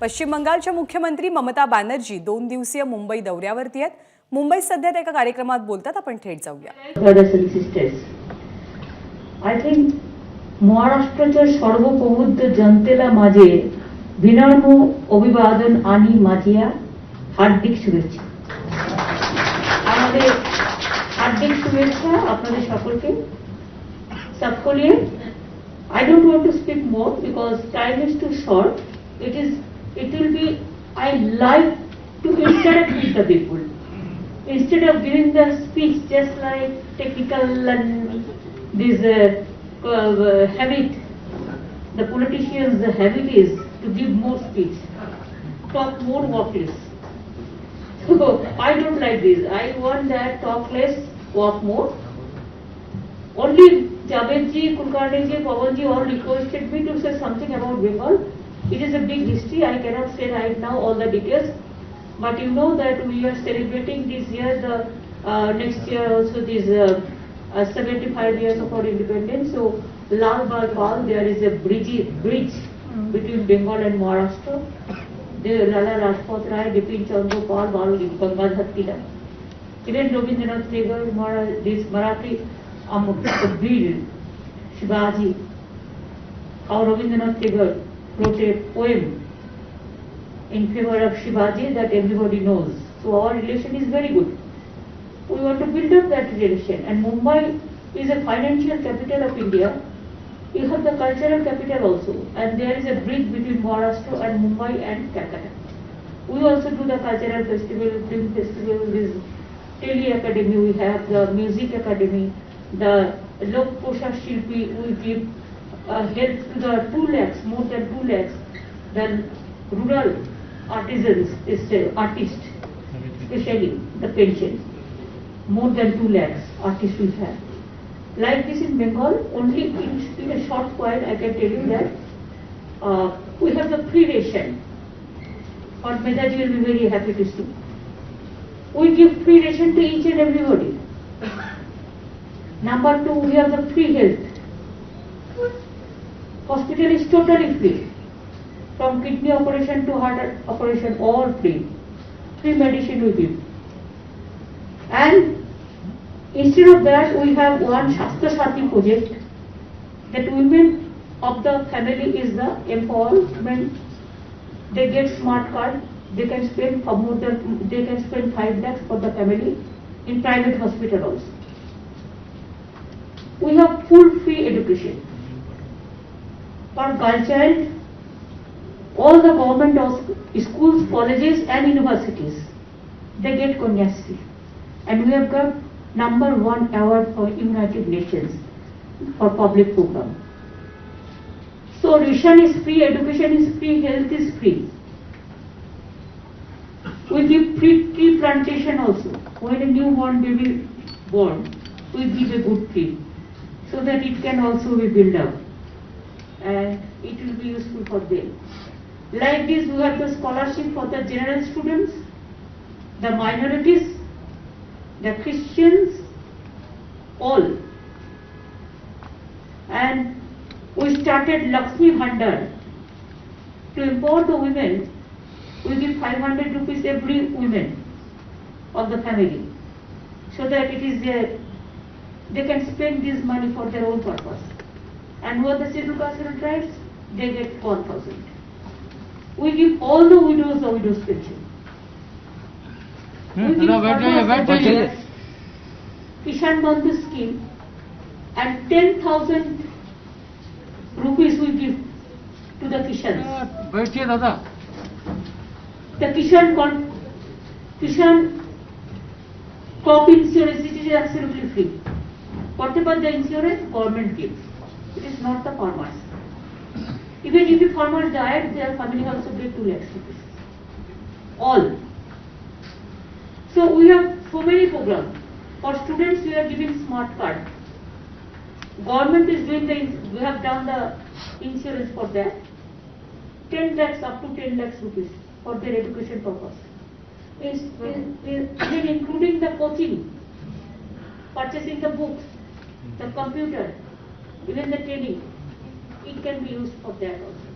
पश्चिम बंगालच्या मुख्यमंत्री ममता बॅनर्जी 2 दिवसीय मुंबई दौऱ्यावरती आहेत। मुंबईत सध्या एका कार्यक्रमात बोलतात, आपण थेट जाऊया। brothers and sisters, I think महाराष्ट्राच्या सर्वप्रबुद्ध जनतेला माझे विनम्र अभिवादन आणि माझ्या हार्दिक शुभेच्छा। আমাদের हार्दिक शुभेच्छा আপনাদের সকলকে। সকলে I don't want to speak more because time is too short. It will be, I like to interact with the people instead of giving the speech just like technical and this habit. The politicians, the habit is to give more speech, talk more, walk less. So I don't like this. I want that talk less, walk more. Only Javed-ji, Kulkarni-ji, Pawan-ji all requested me to say something about Bengal. It is a big history. I cannot say right now all the details. But you know that we are celebrating this year, next year also this 75 years of our independence. So Lal Bagh Pal, there is a bridge between Bengal and Maharashtra. The Lala Rajpath Rai, Bipin Chandra Pal, Bal Gangadhar Tilak. Even Rabindranath Tagore, this Marathi Veer Shivaji, how Rabindranath Tagore wrote a poem in favor of Shivaji that everybody knows. So our relation is very good. We want to build up that relation. And Mumbai is a financial capital of India. You have the cultural capital also. And there is a bridge between Maharashtra and Mumbai and Calcutta. We also do the cultural festival, film festival, this Tele Academy, we have the music academy, the Lok Poshak Shilpi, we give help to the 2 lakhs, more than 2 lakhs, the rural artisans, artists, especially the pension, more than 2 lakhs artists we have. Like this in Bengal, only in a short while I can tell you that we have the free ration. Or Medaji will be very happy to see. We give free ration to each and everybody. Number 2, we have the free health. Hospital is totally free. From kidney operation to heart operation, all free. Free medicine we give. And instead of that, we have one Shastra Sati project that women of the family is the empowerment. They get smart card. They can spend for more than, they can spend 5 lakhs for the family in private hospital also. We have full free education for girl child. All the government schools, colleges and universities, they get Kanyasri. And we have got number 1 award for United Nations for public program. So ration is free, education is free, health is free. We give free tree plantation also. When a newborn baby born, we give a good tree so that it can also be built up and it will be useful for them. Like this, we have the scholarship for the general students, the minorities, the Christians, all. And we started Lakshmi Bhandar to empower the women. We give 500 rupees every woman of the family, so that it is there. They can spend this money for their own purpose. And who are the scheduled caste and tribes? They get 1,000. We give all the widows a widow's pension. We give Kishan Bandhu scheme, and 10,000 rupees we give to the Kishans. The Kishan crop insurance, it is absolutely free. Whatever the insurance, government gives. It is not the farmers. Even if the farmers died, their family also get 2 lakhs rupees. All. So we have so many programs. For students, we are giving smart card. Government is doing we have done the insurance for that. 10 lakhs up to 10 lakhs rupees for their education purpose. Even including the coaching, purchasing the books, the computer, even the training, it can be used for that also.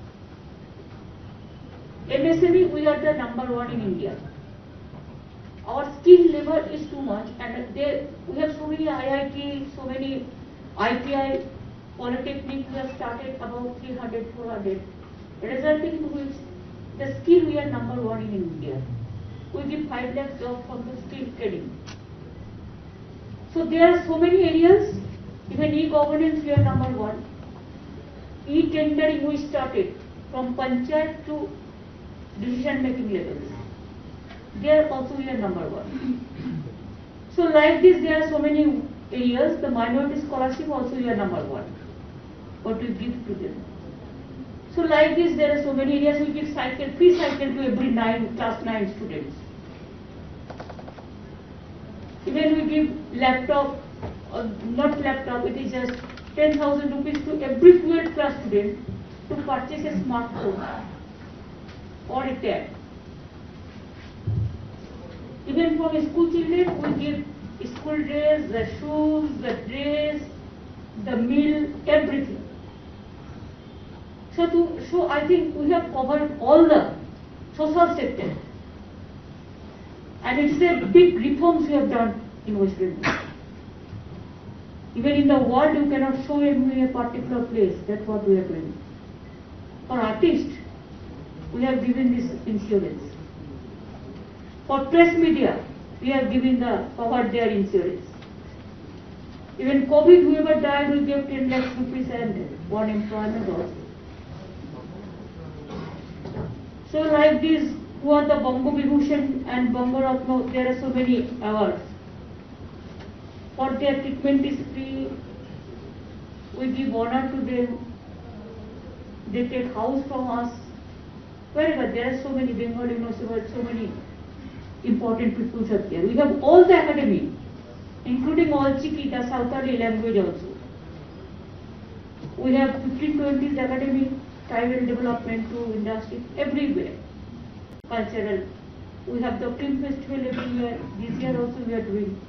MSME, we are the number one in India. Our skill level is too much, and we have so many IIT, so many ITI, Polytechnic, we have started about 300, 400, resulting in which the skill we are number one in India. We give 5 lakh jobs from the skill training. So there are so many areas, even e-governance we are number one. E-tendering we started from panchayat to decision making levels. There also we are number one. So like this there are so many areas, the minority scholarship also we are number one. What we give to them. So like this there are so many areas we give cycle, free cycle to every class 9 students. Even we give laptop, not laptop, it is just 10,000 rupees to every 12th class student to purchase a smartphone or a tab. Even for school children, we give school dress, the shoes, the dress, the meal, everything. So I think we have covered all the social sector. And it's a big reforms we have done in West Bengal. Even in the world, you cannot show me a particular place. That's what we are doing. For artists, we have given this insurance. For press media, we have given covered their insurance. Even COVID, whoever died, we gave 10 lakhs rupees and one employment also. So like this, who are the Bongo Vibhushan and Bongo Ratna, there are so many awards. For their treatment is free, we give honor to them, they take house from us. Wherever there are so many Bengal University, so many important people are there. We have all the academy, including all Chiki, the Sautali language also. We have 1520s academy, tribal development to industry, everywhere. Cultural. We have the film festival every year. This year also we are doing.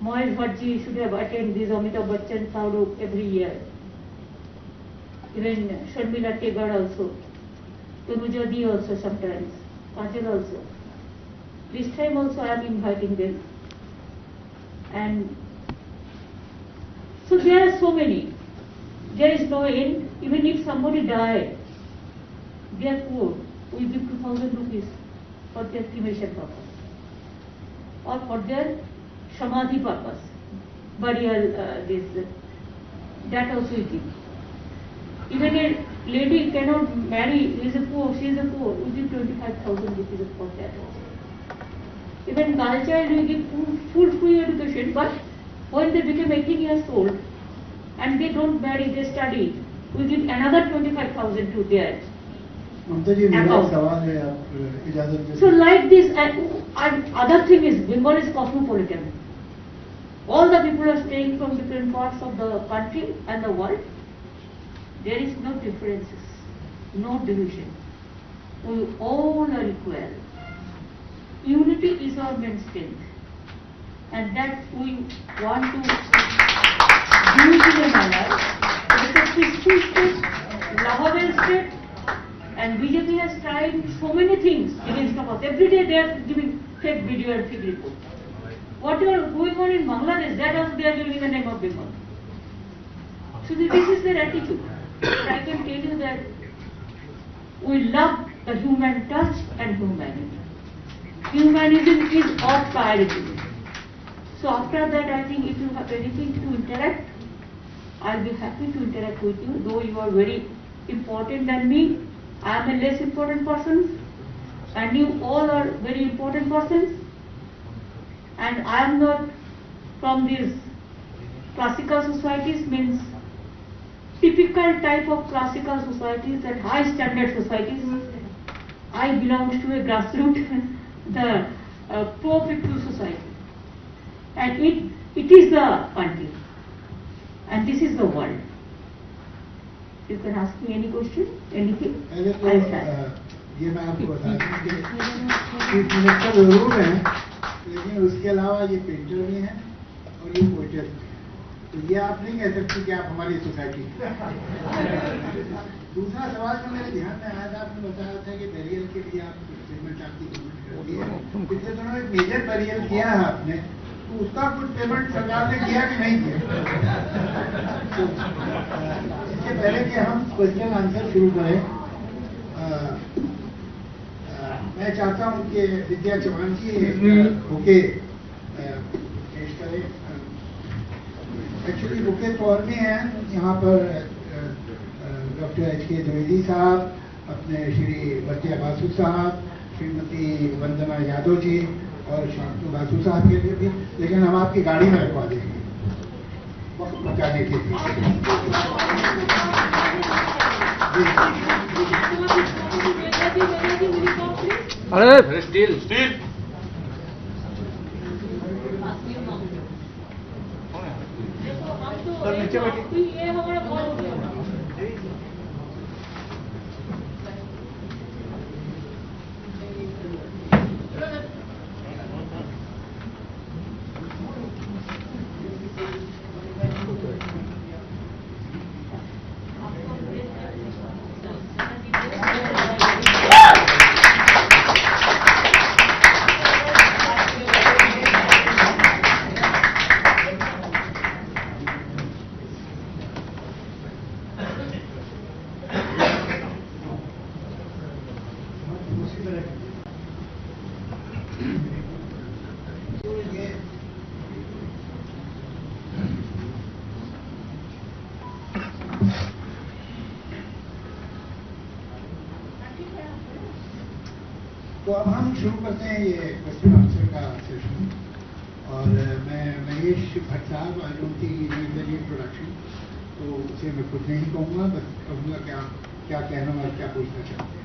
Moez Bhaji should have attended this Amitabh Bachchan Saurabh every year. Even Sharmila Tegar also. Tanujadi also sometimes. Kajal also. This time also I am inviting them. And so there are so many. There is no end. Even if somebody died, they are poor. We give 2,000 rupees for their cremation purpose. Or for their samadhi purpose. Burial, that also we give. Even a lady cannot marry, she is a poor, we give 25,000 rupees for that also. Even girl child we give full free education, but when they become 18 years old and they don't marry, they study, we give another 25,000 to their account. So like this, and other thing is, Bengal is cosmopolitan. All the people are staying from different parts of the country and the world. There is no differences, no division. We all are equal. Unity is our main strength, and that we want to use in a manner. It is a peaceful state, lovable state, and BJP has tried so many things against us. Every day they are giving fake video and fake report. What is going on in Bangladesh, that also they are doing in the name of Bengal. So this is their attitude. I can tell you that we love the human touch and humanity. Humanism is our priority. So after that, I think if you have anything to interact, I'll be happy to interact with you. Though you are very important than me, I am a less important person, and you all are very important persons. And I am not from these classical societies, means typical type of classical societies, that high standard societies. I belong to a grassroots, the pro-people society. And it is the country. And this is the world. You can ask me any question, anything. I'll try. ये मैं आपको बता दूं कि chief minister जरूर हैं, लेकिन उसके अलावा ये पेंटर भी हैं और ये पोइटर भी हैं। तो ये आप नहीं कह सकते कि आप हमारी सोसाइटी। दूसरा सवाल जो मेरे ध्यान में आया था, आपने बताया था कि बैरियर के लिए आप पेमेंट आपकी गवर्नमेंट करती है। पिछले दिनों एक मेजर बैरियर किया है आपने, तो उसका कुछ पेमेंट सरकार ने किया कि नहीं किया? तो, इसके पहले कि हम क्वेश्चन आंसर शुरू करें, मैं चाहता हूं कि विद्या चौहान जी बुके पेश करें। एक्चुअली बुके फॉर में है यहाँ पर डॉक्टर एच.के. द्विवेदी साहब, अपने श्री बतिया बासु साहब, श्रीमती वंदना यादव जी और शांतु बासु साहब के लिए भी, लेकिन हम आपकी गाड़ी में रखवा देंगे वक्त बचाने के लिए। अरे स्टील सर नीचे बैठिए। ये हमारा बहुत हो गया। तो अब हम शुरू करते हैं ये क्वेश्चन आंसर का सेशन। और मैं महेश भट्ट साहब, आई डोंट थिंक इंट्रोडक्शन, तो उसे मैं खुद नहीं कहूँगा, बस कहूँगा क्या क्या कहना और क्या पूछना चाहते हैं।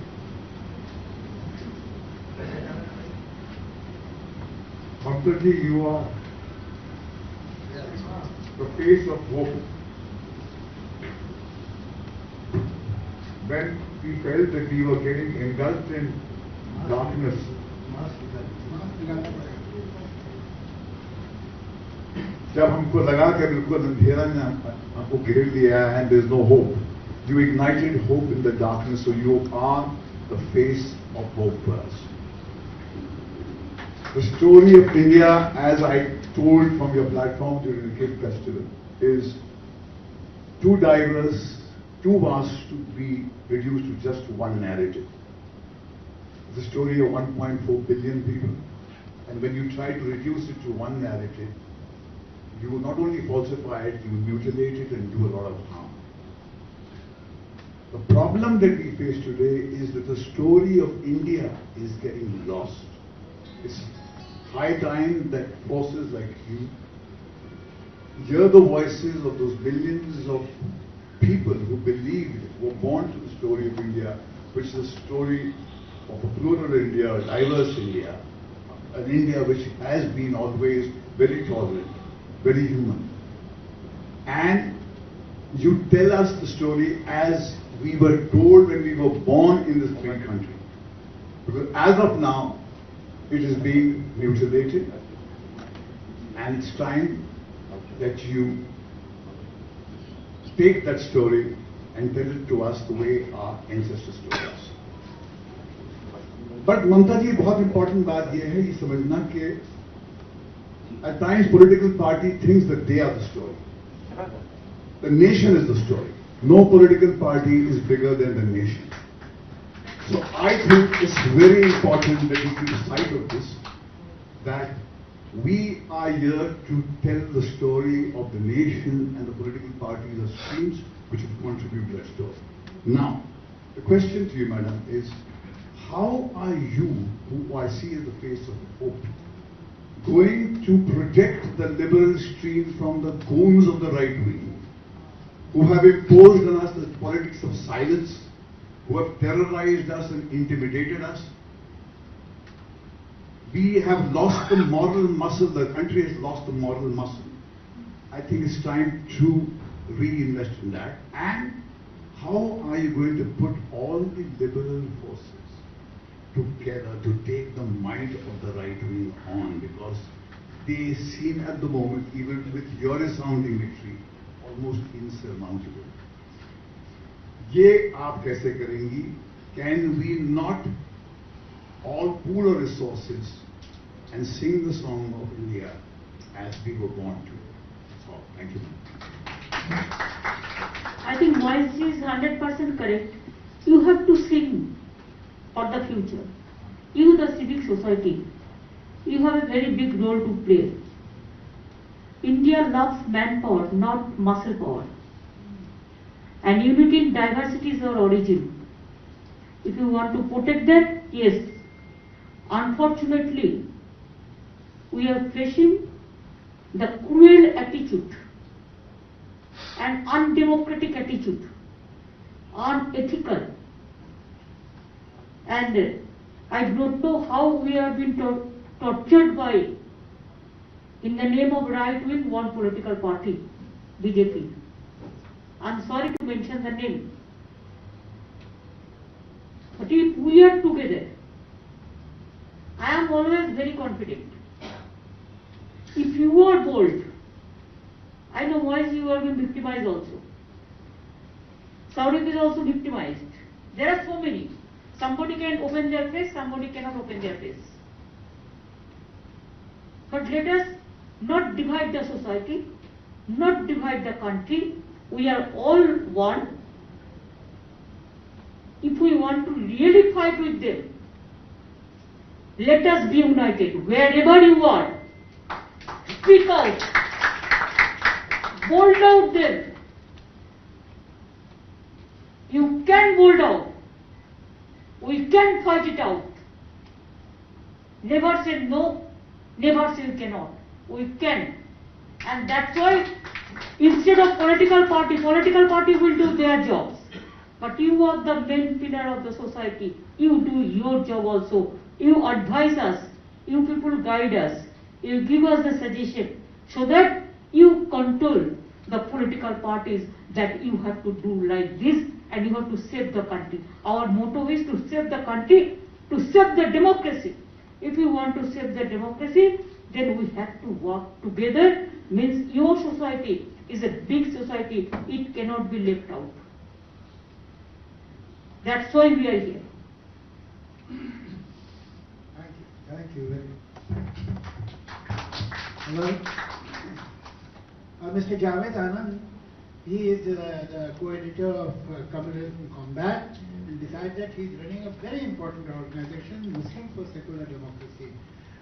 Bhattaji, you are the face of hope. When we felt that we were getting engulfed in darkness, जब हमको लगा कि बिल्कुल अंधेरा ने हमको घेर लिया है and there is no hope, you ignited hope in the darkness, so you are the face of hope for us. The story of India, as I told from your platform during the Cape Festival, is too diverse, too vast to be reduced to just one narrative. It's a story of 1.4 billion people, and when you try to reduce it to one narrative, you will not only falsify it, you will mutilate it and do a lot of harm. The problem that we face today is that the story of India is getting lost. It's high time that forces like you hear the voices of those millions of people who believed, were born to the story of India, which is a story of a plural India, a diverse India, an India which has been always very tolerant, very human. And you tell us the story as we were told when we were born in this great country. Because as of now, it is being mutilated, and it's time that you take that story and tell it to us the way our ancestors told us. But Mamta ji, बहुत important बात यह है ये समझना कि at times political party thinks that they are the story. The nation is the story. No political party is bigger than the nation. So I think it's very important that we keep sight of this, that we are here to tell the story of the nation, and the political parties are streams which will contribute to that story. Now, the question to you, madam, is how are you, who I see as the face of hope, going to protect the liberal stream from the goons of the right wing, who have imposed on us the politics of silence, who have terrorized us and intimidated us? We have lost the moral muscle, the country has lost the moral muscle. I think it's time to reinvest in that. And how are you going to put all the liberal forces together to take the might of the right wing on? Because they seem at the moment, even with your resounding victory, almost insurmountable. ये आप कैसे करेंगी? Can we not all pool our resources and sing the song of India as we were born to? Oh, thank you. I think Moise is 100% correct. You have to sing for the future. You, the civic society, you have a very big role to play. India loves manpower, not muscle power. And unity in diversity is our origin. If you want to protect that, yes. Unfortunately, we are facing the cruel attitude and undemocratic attitude, unethical. And I don't know how we have been tortured by, in the name of right wing, one political party, BJP. I'm sorry to mention the name. But if we are together, I am always very confident. If you are bold, I know Moise, you have been victimized also. Saurik is also victimized. There are so many. Somebody can open their face, somebody cannot open their face. But let us not divide the society, not divide the country. We are all one. If we want to really fight with them, let us be united. Wherever you are, speak out, bold out them. You can bold out. We can fight it out. Never say no, never say you cannot. We can. And that's why instead of political party will do their jobs. But you are the main pillar of the society. You do your job also. You advise us. You people guide us. You give us the suggestion so that you control the political parties that you have to do like this and you have to save the country. Our motto is to save the country, to save the democracy. If you want to save the democracy, then we have to work together. Means your society is a big society. It cannot be left out. That's why we are here. Thank you very much. Hello. Mr. Javed Anand, he is the co-editor of Communism Combat, and besides that he is running a very important organization, Muslim for Secular Democracy.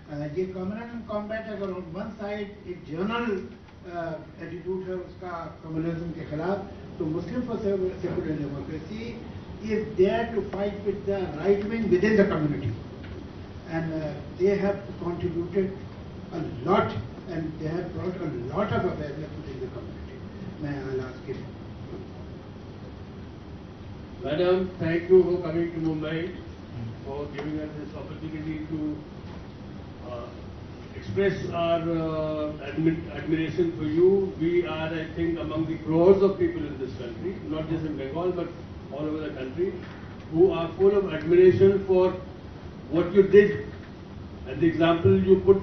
ये communism combat अगर on one side एक journal attitude है उसका communism के खिलाफ, तो मुस्लिम for secular democracy is there to fight with the right wing within the community, and they have contributed a lot and they have brought a lot of awareness within the community. I'll ask him. Madam, thank you for coming to Mumbai, for giving us this opportunity to express our admiration for you. We are, I think, among the crores of people in this country, not just in Bengal, but all over the country, who are full of admiration for what you did and the example you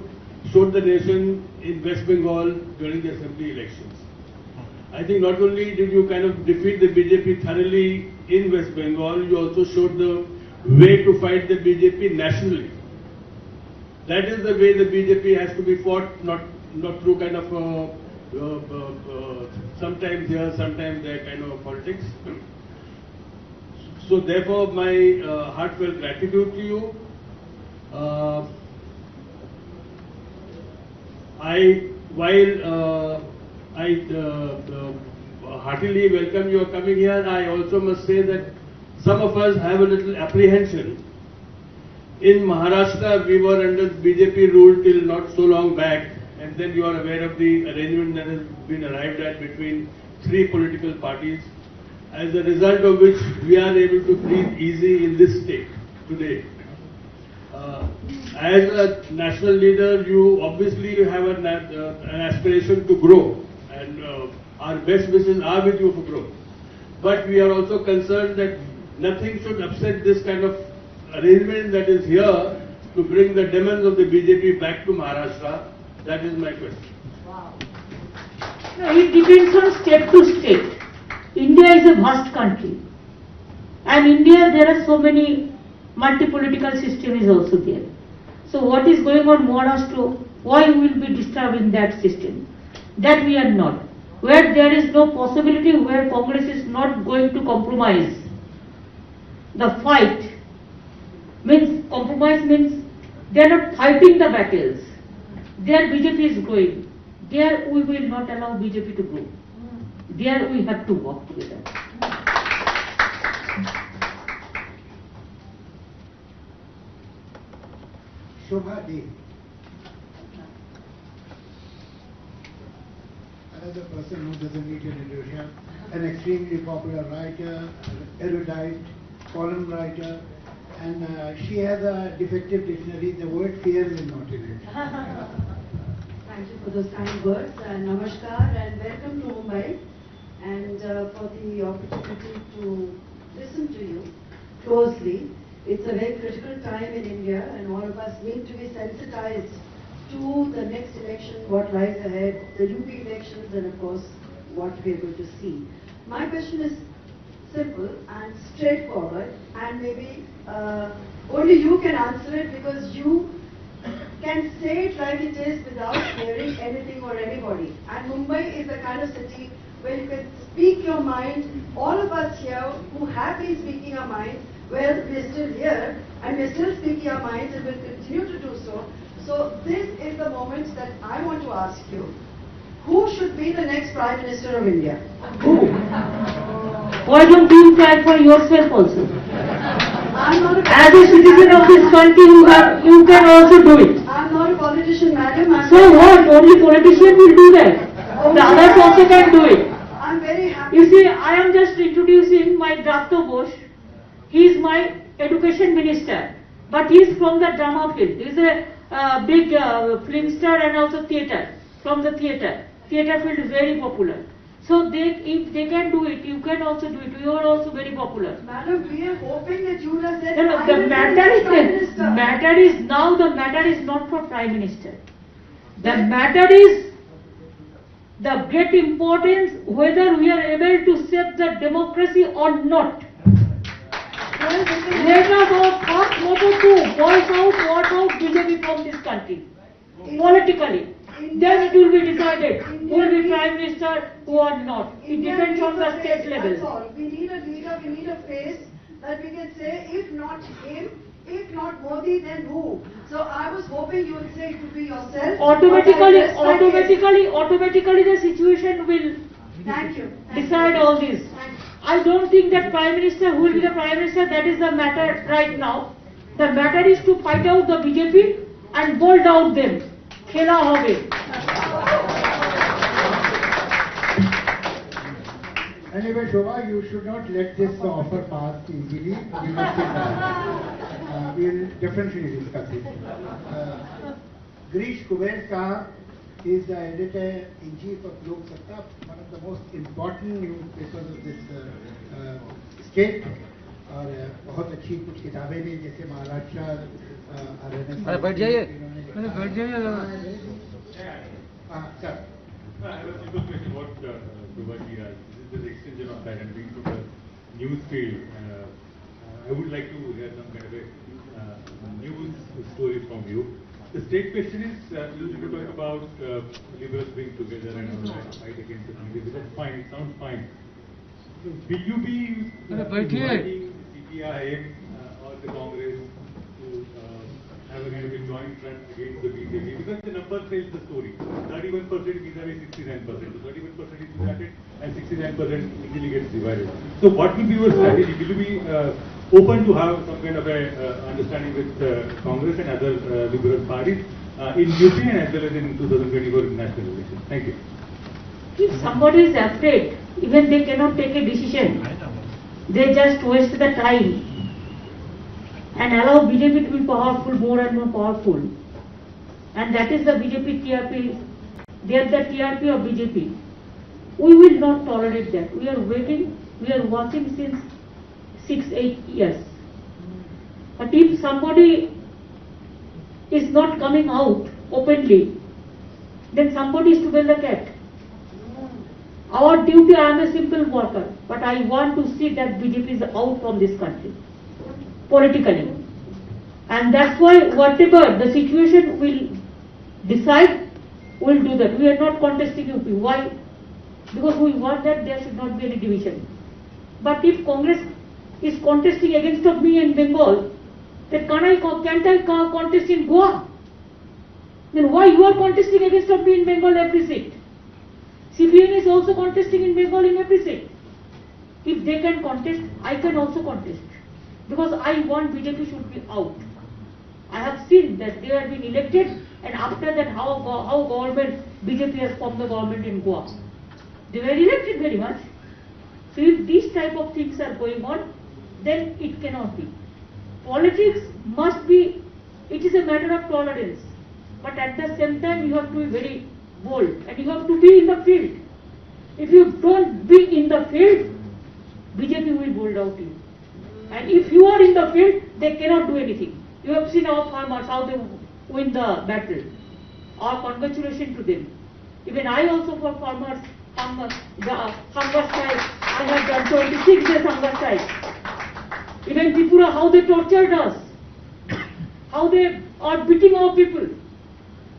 showed the nation in West Bengal during the assembly elections. I think not only did you kind of defeat the BJP thoroughly in West Bengal, you also showed the way to fight the BJP nationally. That is the way the BJP has to be fought, not through kind of sometimes here, sometimes there kind of politics. So therefore, my heartfelt gratitude to you. While I heartily welcome your coming here, I also must say that some of us have a little apprehension. In Maharashtra, we were under BJP rule till not so long back, and then you are aware of the arrangement that has been arrived at between 3 political parties, as a result of which we are able to breathe easy in this state today. As a national leader, you obviously have an aspiration to grow, and our best wishes are with you for growth. But we are also concerned that nothing should upset this kind of arrangement that is here to bring the demons of the BJP back to Maharashtra. That is my question. No, it depends on state to state. India is a vast country. And India, there are so many multi-political system is also there. So what is going on Maharashtra, why we will be disturbing that system? That we are not. Where there is no possibility, where Congress is not going to compromise the fight, means compromise means they are not fighting the battles. There BJP is growing. There we will not allow BJP to grow. There we have to work together. Shobha D. Another person who doesn't need an introduction, an extremely popular writer, erudite, column writer, and she has a defective dictionary. The word fear is not in it. Thank you for those kind words. Namaskar and welcome to Mumbai, and for the opportunity to listen to you closely. It's a very critical time in India, and all of us need to be sensitized to the next election, what lies ahead, the UP elections, and of course what we are going to see. My question is simple and straightforward, and maybe only you can answer it because you can say it like it is without hearing anything or anybody. And Mumbai is the kind of city where you can speak your mind. All of us here who have been speaking our minds, well, we're still here and we're still speaking our minds and will continue to do so. So this is the moment that I want to ask you, who should be the next Prime Minister of India? Who? Why don't you try for yourself also? I'm not a As a citizen of this country, you can also do it. I'm not a politician, madam. So what? Only politicians will do that. The others also can do it. I'm very happy. You see, I am just introducing my Dr. Bosch. He is my education minister, but he is from the drama field. He is a big film star and also theatre, from the theatre. Theatre field is very popular. So if they can do it, you can also do it. You are also very popular. Madam, we are hoping that you would have said, No, I the will be matter the is Prime Minister. the matter is not for Prime Minister. The matter is the great importance whether we are able to save the democracy or not. Let us our first motto to voice out BJP from this country, politically. Then it will be decided who will be Prime Minister, who are not. It depends on the state level. That's all. We need a leader, we need a face that we can say, if not him, if not Modi, then who? So I was hoping you would say it would be yourself. Automatically the situation will Thank you. Thank decide you. all this. Thank you. I don't think that Prime Minister, who will be the Prime Minister, that is the matter right now. The matter is to fight out the BJP and bolt out them. Khela hobe. Anyway, Shobha, you should not let this offer pass easily. We must we'll definitely discuss it. Girish Kuber Saab is the editor-in-chief of Lok Satta, one of the most important newspapers of this state. और बहुत अच्छी कुछ किताबें भी जैसे महाराष्ट्र अरे बैठ जाइए sir I have a simple question. What Shobhaji asked, this is the extension of that, and being from the news field, I would like to hear some kind of a news story from you. The state question is, you talk about liberals being together and all that, fight against the BJP. That's fine, it sounds fine. Will you be inviting CPIM or the Congress to have a kind of a joint front against the BJP? Because the number tells the story. 31% vis-a-vis 69%. So 31% is divided and 69% easily gets divided. So what will be your strategy? Will you be open to have some kind of a understanding with Congress and other liberal parties in UP and as well as in 2024 national elections? Thank you. If somebody is afraid, even they cannot take a decision. They just waste the time and allow BJP to be powerful, more and more powerful. And that is the BJP TRP. They are the TRP of BJP. We will not tolerate that. We are waiting, we are watching since 6-8 years. But if somebody is not coming out openly then somebody is to bail the cat. Our duty, I am a simple worker, but I want to see that BJP is out from this country, politically. And that's why whatever the situation will decide, we'll do that. We are not contesting UP. Why? Because we want that there should not be any division. But if Congress is contesting against of me in Bengal, then can't I contest in Goa? Then why you are contesting against of me in Bengal every seat? CPN is also contesting in Bengal in every seat. If they can contest, I can also contest. Because I want BJP should be out. I have seen that they have been elected, and after that how government, BJP has formed the government in Goa. They were elected very much. So if these type of things are going on, then it cannot be. Politics must be, it is a matter of tolerance. But at the same time, you have to be very bold and you have to be in the field. If you don't be in the field, BJP will bolt out you. And if you are in the field, they cannot do anything. You have seen our farmers, how they win the battle. Our congratulations to them. Even I also for farmers, hunger strike, I have done 26 days hunger strike. Even Tripura, how they tortured us. How they are beating our people.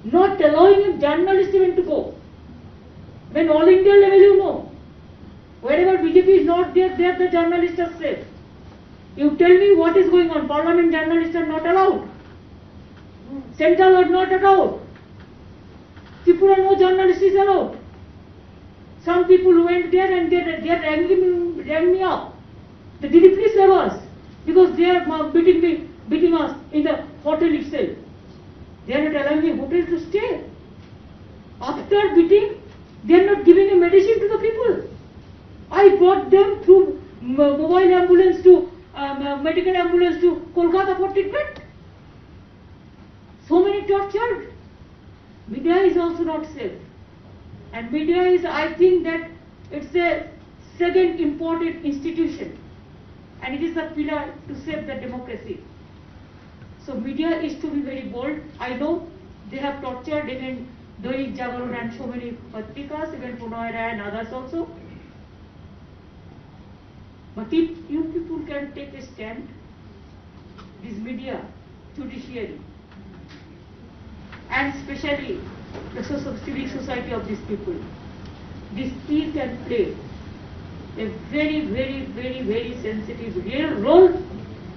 Not allowing a journalist even to go. When all India level you know, wherever BJP is not there, there the journalists are safe. You tell me what is going on. Parliament journalists are not allowed. Central are not allowed. Tripura no journalist is allowed. Some people went there and they rang me up. They did please save us because they are beating us in the hotel itself. They are not allowing a hotel to stay. After beating, they are not giving a medicine to the people. I brought them through mobile ambulance to medical ambulance to Kolkata for treatment. So many tortured. Media is also not safe. And media is, I think that it's a second important institution. And it is a pillar to save the democracy. So media is to be very bold. I know they have tortured even Dainik Jagaran and so many patrikas, even Punoy Rai and others also. But if you people can take a stand, this media, judiciary, and especially the civic society of these people, this still can play a very, very, very, very sensitive real role,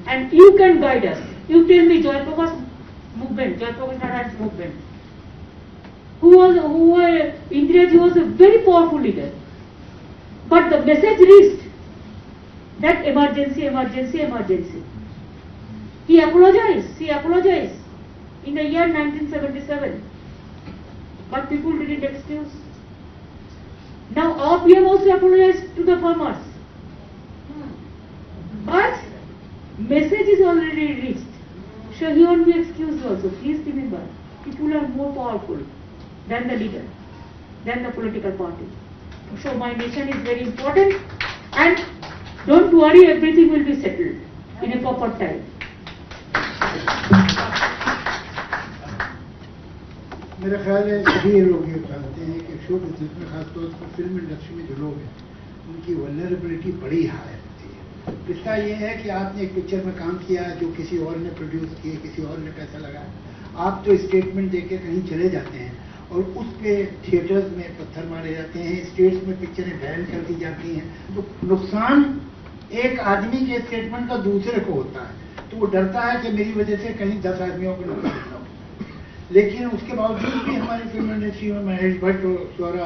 and you can guide us. You tell me Joy Prakash movement, Joy Prakash Narayan's movement. Indira ji was a very powerful leader. But the message reached that emergency, emergency, emergency. He apologized in the year 1977. But people didn't excuse. Now our PM also apologized to the farmers. But message is already reached. So he won't be excused also. Please remember, people are more powerful than the leader, than the political party. So my nation is very important, and don't worry, everything will be settled in a proper time. मेरा ख्याल है सभी लोग ये जानते हैं कि show business में खासतौर पर फिल्म इंडस्ट्री में जो लोग हैं उनकी वल्नरेबिलिटी बड़ी हाई होती है। पिछला ये है कि आपने एक पिक्चर में काम किया जो किसी और ने प्रोड्यूस किए, किसी और ने पैसा लगाया, आप तो स्टेटमेंट देके कहीं चले जाते हैं और उस पे थिएटर्स में पत्थर मारे जाते हैं, स्टेट्स में पिक्चरें बैन कर दी जाती हैं। तो नुकसान एक आदमी के स्टेटमेंट का दूसरे को होता है, तो वो डरता है कि मेरी वजह से कहीं 10 आदमियों को नुकसान ना हो। लेकिन उसके बावजूद भी हमारी फिल्म इंडस्ट्री में महेश भट्ट और स्वरा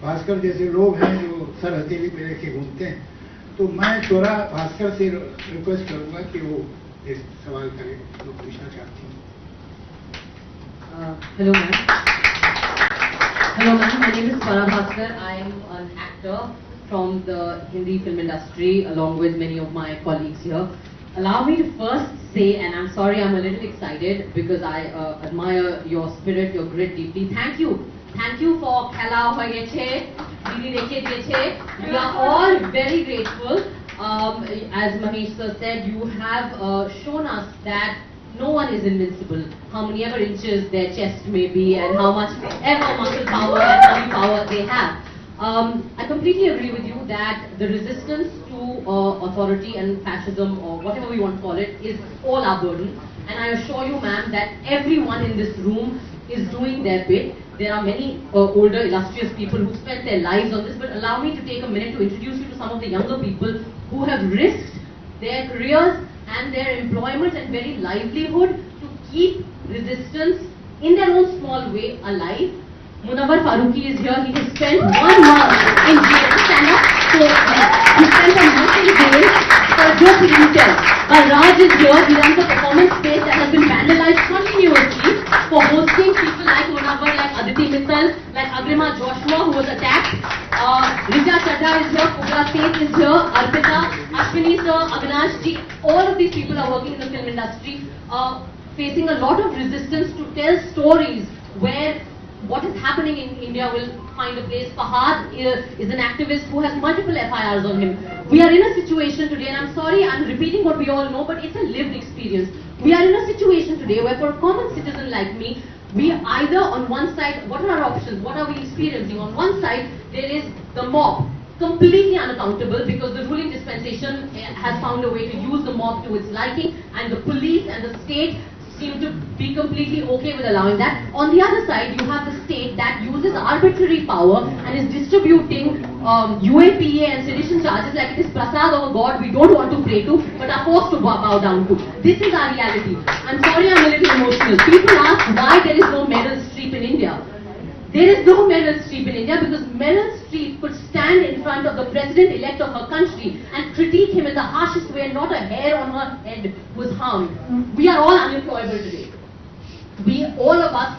भास्कर जैसे लोग हैं जो सर हथेली पे लेके घूमते हैं। तो मैं स्वरा भास्कर से रिक्वेस्ट करूंगा कि वो इस सवाल करें जो पूछना चाहती हूँ। Hello ma'am. Hello ma'am, my name is Swara Bhaskar. I am an actor from the Hindi film industry along with many of my colleagues here. Allow me to first say, and I'm sorry I'm a little excited because I admire your spirit, your grit deeply. Thank you. Thank you for Khela Hoyeche, Didi Dekhe Deche. We are all very grateful. As Mahesh sir said, you have shown us that no one is invincible. How many ever inches their chest may be and how much ever muscle power and body power they have. I completely agree with you that the resistance to authority and fascism, or whatever we want to call it, is all our burden. And I assure you, ma'am, that everyone in this room is doing their bit. There are many older, illustrious people who spent their lives on this, but allow me to take a minute to introduce you to some of the younger people who have risked their careers and their employment and very livelihood to keep resistance in their own small way alive. Munawar Farooqui is here. He has spent 1 month in jail. Stand up. So, he spent a month in jail for just himself. Raj is here. He runs a performance space that has been vandalized continuously for hosting people like Munawar, like Aditi Mittal, like Agrima Joshua, who was attacked. Rija Chadha is here. Kubra Seth is here. Arpita, Ashwini sir, Avinash ji. All of these people are working in the film industry, facing a lot of resistance to tell stories where what is happening in India will find a place. Fahad is an activist who has multiple FIRs on him. We are in a situation today, and I'm sorry, I'm repeating what we all know, but it's a lived experience. We are in a situation today where for a common citizen like me, we either on one side, what are our options? What are we experiencing? On one side, there is the mob, completely unaccountable because the ruling dispensation has found a way to use the mob to its liking, and the police and the state seem to be completely okay with allowing that. On the other side, you have the state that uses arbitrary power and is distributing UAPA and sedition charges like it is prasad of a god we don't want to pray to but are forced to bow down to. This is our reality. I'm sorry I'm a little emotional. People ask why there is no Meryl Streep in India. There is no Meryl Streep in India because Meryl Streep could stand in front of the president-elect of her country and critique him in the harshest way, and not a hair on her head was harmed. We are all unemployable today. All of us,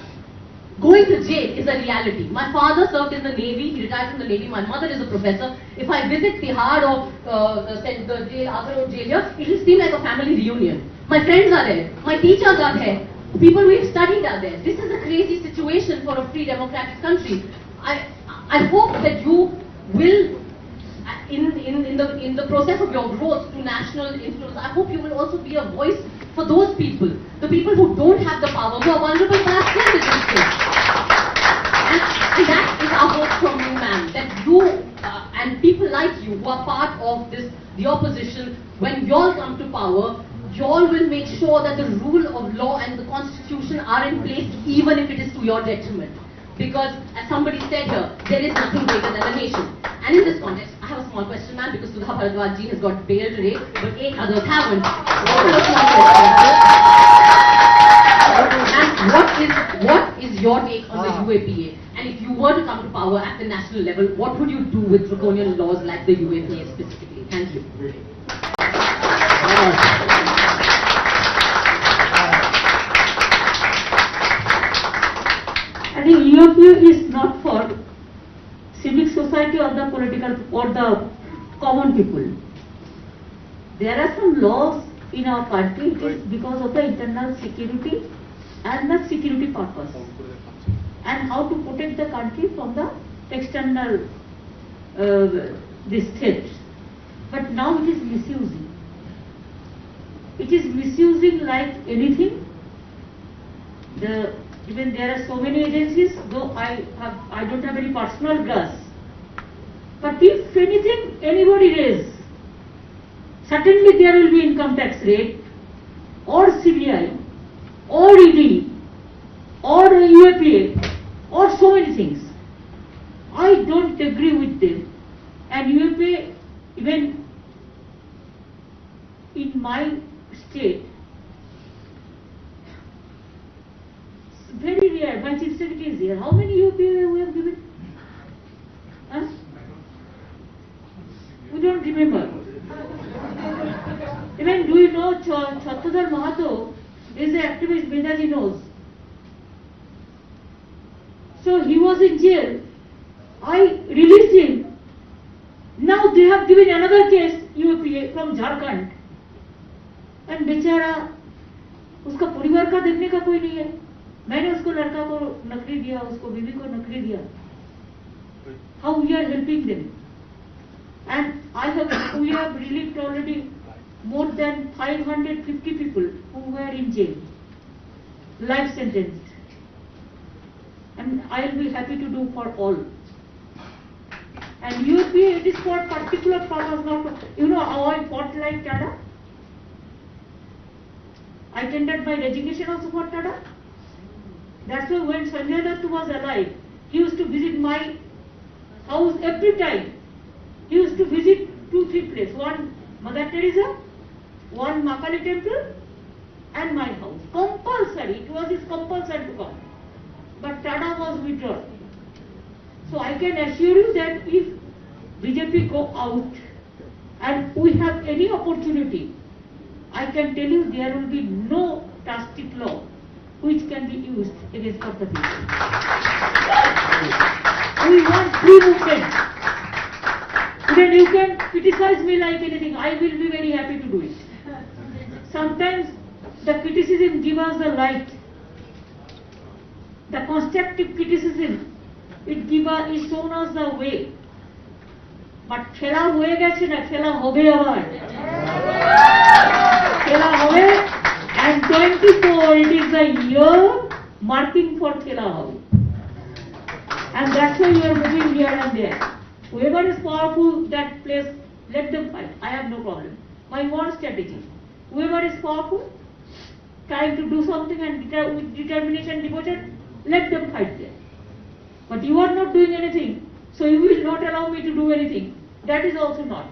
going to jail is a reality. My father served in the Navy, he retired from the Navy, my mother is a professor. If I visit Tihar or the jail, Agra Road jail here, it will seem like a family reunion. My friends are there, my teachers are there. People we've studied are there. This is a crazy situation for a free democratic country. I hope that you will, in the process of your growth to national influence, I hope you will also be a voice for those people, the people who don't have the power, who are vulnerable but are still resisting. And that is our hope from you, ma'am, that you and people like you who are part of the opposition, when you all come to power, you all will make sure that the rule of law and the constitution are in place even if it is to your detriment. Because as somebody said here, there is nothing greater than a nation. And in this context, I have a small question, ma'am, because Sudha Bharadwaj ji has got bail today, but 8 others haven't. And what is your take on the UAPA? And if you were to come to power at the national level, what would you do with draconian laws like the UAPA specifically? Thank you. I think UAPA is not for civic society or the political or the common people. There are some laws in our country. It is because of the internal security and the security purpose, and how to protect the country from the external this threat. But now it is misusing. It is misusing like anything. Even there are so many agencies, though I don't have any personal grasp. But if anything anybody raise, certainly there will be income tax rate, or CBI, or ED, or UAPA, or so many things. I don't agree with them. And UAPA, even in my state, very rare. My chief secretary is here. How many UAPA we have given? Huh? We don't remember. Even do you know Chhattadhar Mahato is an activist, Medaji knows. So he was in jail. I released him. Now they have given another case, UAPA from Jharkhand. And बेचारा उसका परिवार का देखने का कोई नहीं है. मैंने उसको लड़का को नौकरी दिया, उसको बीवी को नौकरी दिया. How we are helping them, and we have relieved already more than 550 people who were in jail, life sentenced. And I'll be happy to do for all. And UP, it is for particular purpose, not, you know how I fought like Tada? I tendered my resignation also for Tada. That's why when Sanjay Dutt was alive, he used to visit my house every time. He used to visit 2-3 places. One Mother Teresa, one Makali temple, and my house. Compulsory. It was his compulsion to come. But Tada was withdrawn. So I can assure you that if BJP go out and we have any opportunity, I can tell you there will be no drastic law which can be used against the people. We want free movement. Then you can criticize me like anything. I will be very happy to do it. Sometimes the criticism gives us the light. The constructive criticism, it shown us the way. But খেলা হয়ে গেছে না, খেলা হবে আবার। খেলা হবে, and 24 it is the year marking for খেলা হবে. And that's why we are moving here and there. Whoever is powerful that place, let them fight. I have no problem. My one strategy. Whoever is powerful, trying to do something and with determination, devotion, let them fight there. But you are not doing anything, so you will not allow me to do anything. That is also not.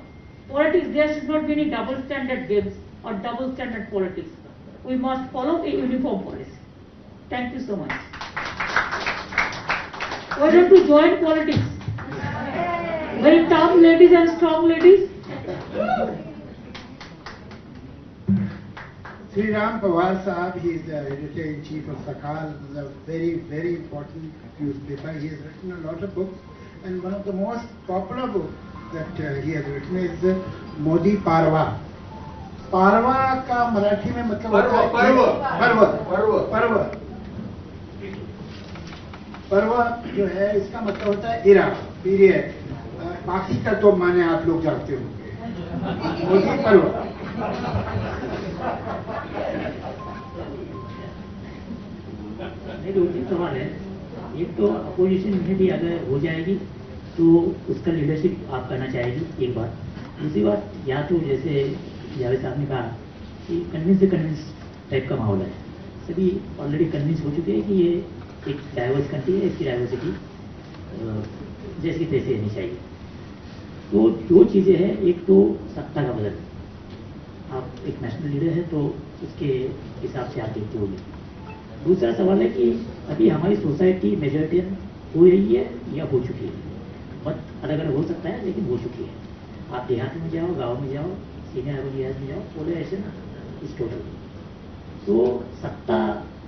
Politics, there should not be any double standard games or double standard politics. We must follow a uniform policy. Thank you so much. Why don't you join politics? Very tough ladies and strong ladies. Sri Ram Pawar Sahab, he is the editor-in-chief of Sakal, a very, very important newspaper. He has written a lot of books, and one of the most popular books that he has written is Modi Parwa. Parwa का मराठी में मतलब होता है पर्व। पर्व जो है इसका मतलब होता है इरा, पीरियड। बाकी का तो माने आप लोग जानते होंगे। मोदी पर्व। दो तीन सवाल है। एक तो अपोजिशन में भी अगर हो जाएगी तो उसका लीडरशिप आप करना चाहेगी, एक बात। दूसरी बात, या तो जैसे जावेद साहब ने कहा कि कन्विंस टाइप का माहौल है, सभी ऑलरेडी कन्विंस हो चुके हैं कि ये एक डाइवर्स कंट्री है, इसकी डाइवर्सिटी जैसी तैसी रहनी चाहिए। तो दो चीज़ें हैं, एक तो सत्ता का बदल, आप एक नेशनल लीडर है तो उसके हिसाब से आप देखते होंगे। दूसरा सवाल है कि अभी हमारी सोसाइटी मेजोरिटियन हो रही है या हो चुकी है, बहुत अलग अलग हो सकता है लेकिन हो चुकी है। आप देहात में जाओ, गांव में जाओ, सीनियर अर्बन एरियाज में जाओ, पोलराइजेशन इज टोटल। तो सत्ता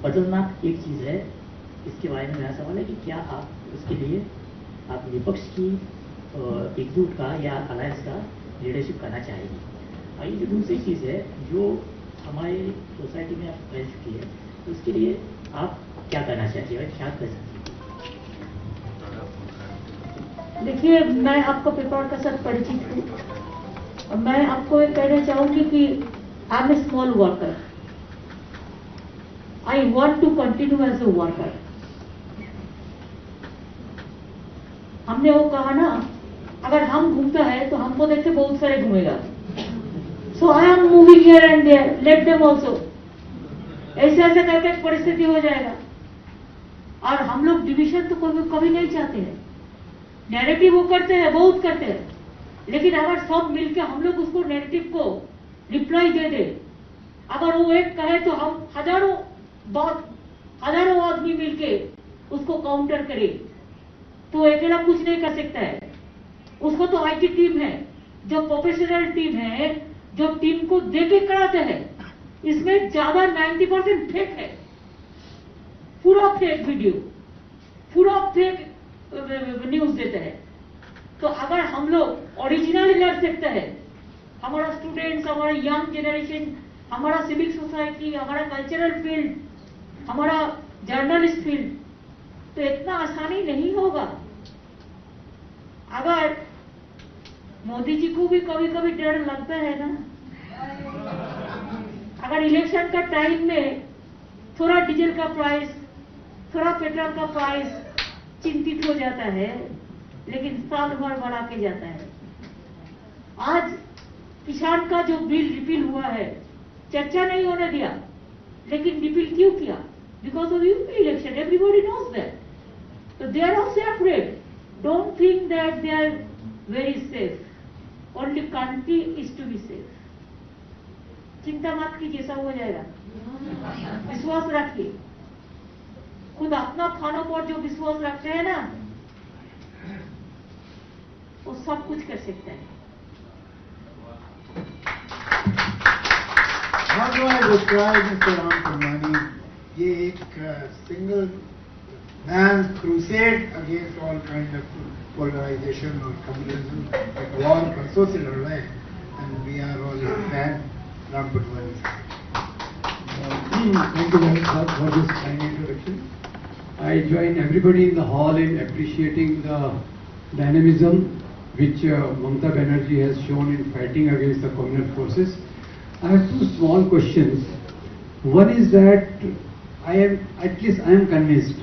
बदलना एक चीज़ है, इसके बारे में मेरा सवाल है कि क्या आप उसके लिए आप विपक्ष की एकजुट का या अलायंस का लीडरशिप करना चाहेंगे। और ये जो दूसरी चीज़ है जो हमारे सोसाइटी में आप फैल चुकी है, तो उसके लिए आप क्या करना चाहिए और क्या कर सकते हैं? देखिए, मैं आपका पेपर का साथ परिचित हूँ और मैं आपको ये कहना चाहूंगी कि I am a small worker. I want to continue as a worker. हमने वो कहा ना, अगर हम घूमता है तो हमको देख के बहुत सारे घूमेगा। So I am moving here and there, let them also. ऐसे ऐसे करके परिस्थिति हो जाएगा। और हम लोग डिविजन तो कभी नहीं चाहते हैं। नैरेटिव वो करते हैं, बहुत करते हैं, लेकिन अगर सब मिलके हम लोग उसको नैरेटिव को रिप्लाई दे दे, अगर वो एक कहे तो हम हजारों आदमी मिलके उसको काउंटर करे, तो अकेला कुछ नहीं कर सकता है। उसको तो आईटी टीम है, जो प्रोफेशनल टीम है, जो टीम को देके कराते हैं। इसमें ज्यादा 90% फेक है, पूरा फेक वीडियो, पूरा फेक न्यूज देते हैं। तो अगर हम लोग ओरिजिनली लड़ सकते हैं, हमारा स्टूडेंट्स, हमारा यंग जनरेशन, हमारा सिविक सोसाइटी, हमारा कल्चरल फील्ड, हमारा जर्नलिस्ट फील्ड, तो इतना आसानी नहीं होगा। अगर मोदी जी को भी कभी कभी डर लगता है ना, अगर इलेक्शन का टाइम में थोड़ा डीजल का प्राइस, थोड़ा पेट्रोल का प्राइस चिंतित हो जाता है, लेकिन साल भर बढ़ा के जाता है। आज किसान का जो बिल रिपील हुआ है, चर्चा नहीं होने दिया, लेकिन रिपील क्यों किया? Because of UP election, everybody knows that. So they are also afraid. Don't think that they are very safe. Only country is to be safe. चिंता मत कीजिए, सब हो जाएगा। विश्वास रखिए। खुद अपना खानों पर जो विश्वास रखते हैं ना, वो सब कुछ कर सकते हैं। How do I describe Mr. Ram Parmani? ये एक single man's crusade against all kind of polarization or communism, like war का सोच लड़ रहे हैं, and we are all his fans. Ram Parmani. Thank you very much for this kind introduction. I join everybody in the hall in appreciating the dynamism which Mamata Banerjee has shown in fighting against the communal forces. I have two small questions. One is that I am convinced,